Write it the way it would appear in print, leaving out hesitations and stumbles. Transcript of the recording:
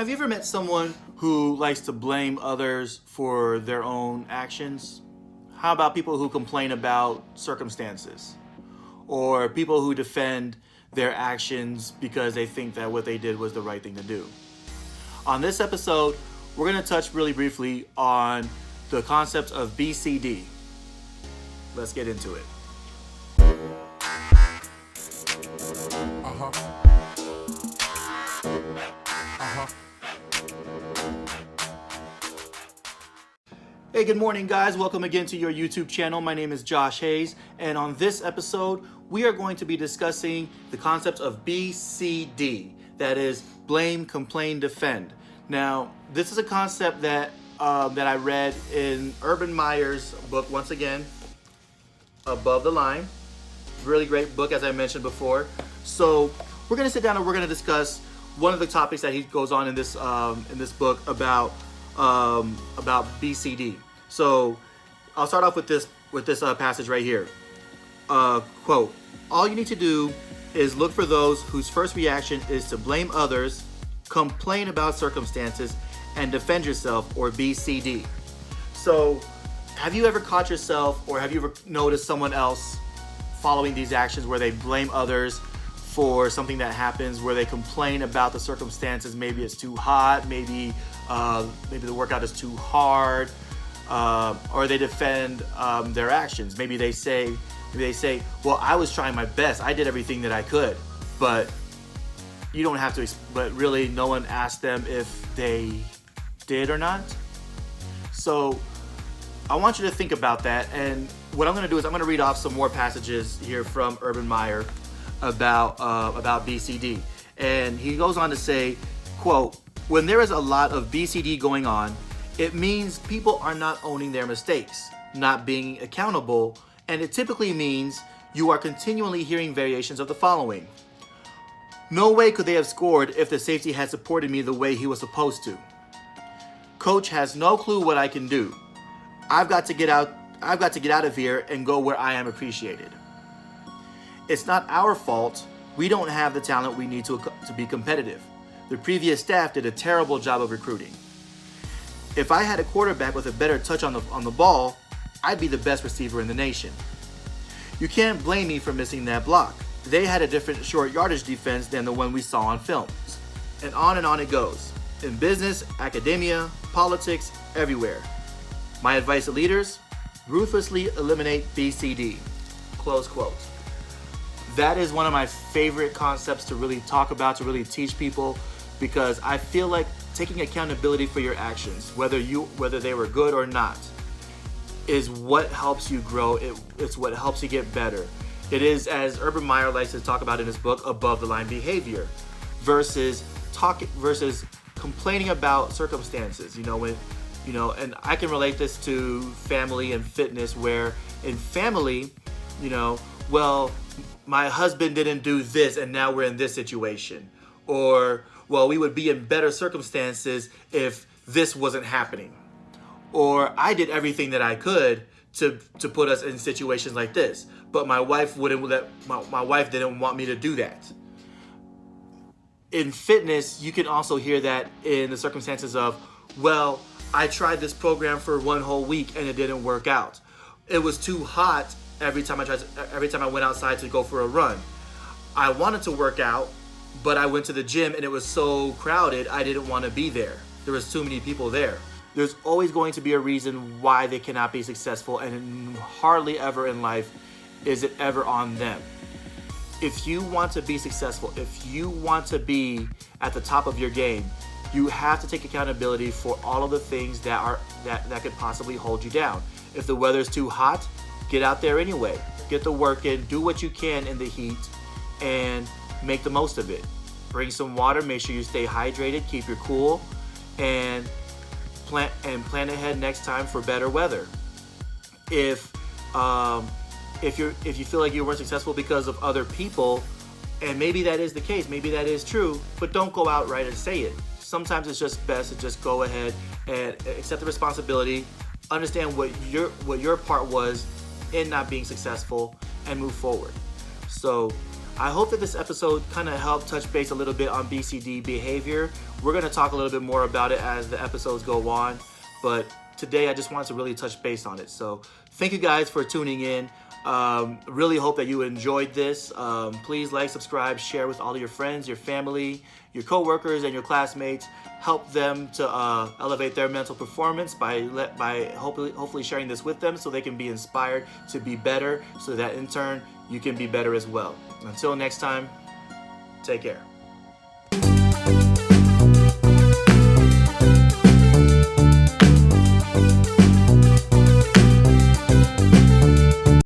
Have you ever met someone who likes to blame others for their own actions? How about people who complain about circumstances? Or people who defend their actions because they think that what they did was the right thing to do? On this episode, we're going to touch really briefly on the concept of B.C.D. Let's get into it. Hey, good morning, guys. Welcome again to your YouTube channel. My name is Josh Hayes, and on this episode, we are going to be discussing the concept of B.C.D. That is, blame, complain, defend. Now, this is a concept that I read in Urban Meyers' book, once again, Above the Line. Really great book, as I mentioned before. So we're going to sit down and we're going to discuss one of the topics that he goes on in this book about B.C.D. So I'll start off with this passage right here. Quote, "All you need to do is look for those whose first reaction is to blame others, complain about circumstances, and defend yourself, or B.C.D." So have you ever caught yourself, or have you ever noticed someone else following these actions where they blame others for something that happens, where they complain about the circumstances? Maybe it's too hot, maybe the workout is too hard, or they defend their actions. Maybe they say, well, I was trying my best, I did everything that I could, but you don't have to, but really no one asked them if they did or not. So I want you to think about that, and what I'm going to do is I'm going to read off some more passages here from Urban Meyer about B.C.D. And he goes on to say, quote, "When there is a lot of B.C.D. going on, it means people are not owning their mistakes, not being accountable, and it typically means you are continually hearing variations of the following. No way could they have scored if the safety had supported me the way he was supposed to. Coach has no clue what I can do. I've got to get out of here and go where I am appreciated. It's not our fault. We don't have the talent we need to be competitive. The previous staff did a terrible job of recruiting. If I had a quarterback with a better touch on the ball, I'd be the best receiver in the nation. You can't blame me for missing that block. They had a different short yardage defense than the one we saw on film." And on it goes. In business, academia, politics, everywhere. My advice to leaders: ruthlessly eliminate B.C.D. Close quote. That is one of my favorite concepts to really talk about, to really teach people, because I feel like taking accountability for your actions, whether they were good or not, is what helps you grow. It's what helps you get better. It is, as Urban Meyer likes to talk about in his book, above the line behavior, versus complaining about circumstances. And I can relate this to family and fitness, where in family, well, my husband didn't do this and now we're in this situation. Or, well, we would be in better circumstances if this wasn't happening. Or I did everything that I could to put us in situations like this, but my wife didn't want me to do that. In fitness, you can also hear that in the circumstances of, well, I tried this program for one whole week and it didn't work out. It was too hot every time I went outside to go for a run. I wanted to work out, but I went to the gym and it was so crowded, I didn't want to be there. There was too many people there. There's always going to be a reason why they cannot be successful, and hardly ever in life is it ever on them. If you want to be successful, if you want to be at the top of your game, you have to take accountability for all of the things that could possibly hold you down. If the weather's too hot, get out there anyway. Get the work in, do what you can in the heat, and make the most of it. Bring some water, make sure you stay hydrated, keep your cool, and plan ahead next time for better weather. If you feel like you weren't successful because of other people, and maybe that is the case, maybe that is true, but don't go out right and say it. Sometimes it's just best to just go ahead and accept the responsibility, understand what your part was in not being successful, and move forward. So I hope that this episode kind of helped touch base a little bit on B.C.D behavior. We're going to talk a little bit more about it as the episodes go on, but today I just wanted to really touch base on it. So thank you guys for tuning in. Really hope that you enjoyed this. Please like, subscribe, share with all of your friends, your family, your coworkers, and your classmates. Help them to elevate their mental performance by hopefully sharing this with them so they can be inspired to be better, so that in turn you can be better as well. Until next time, take care.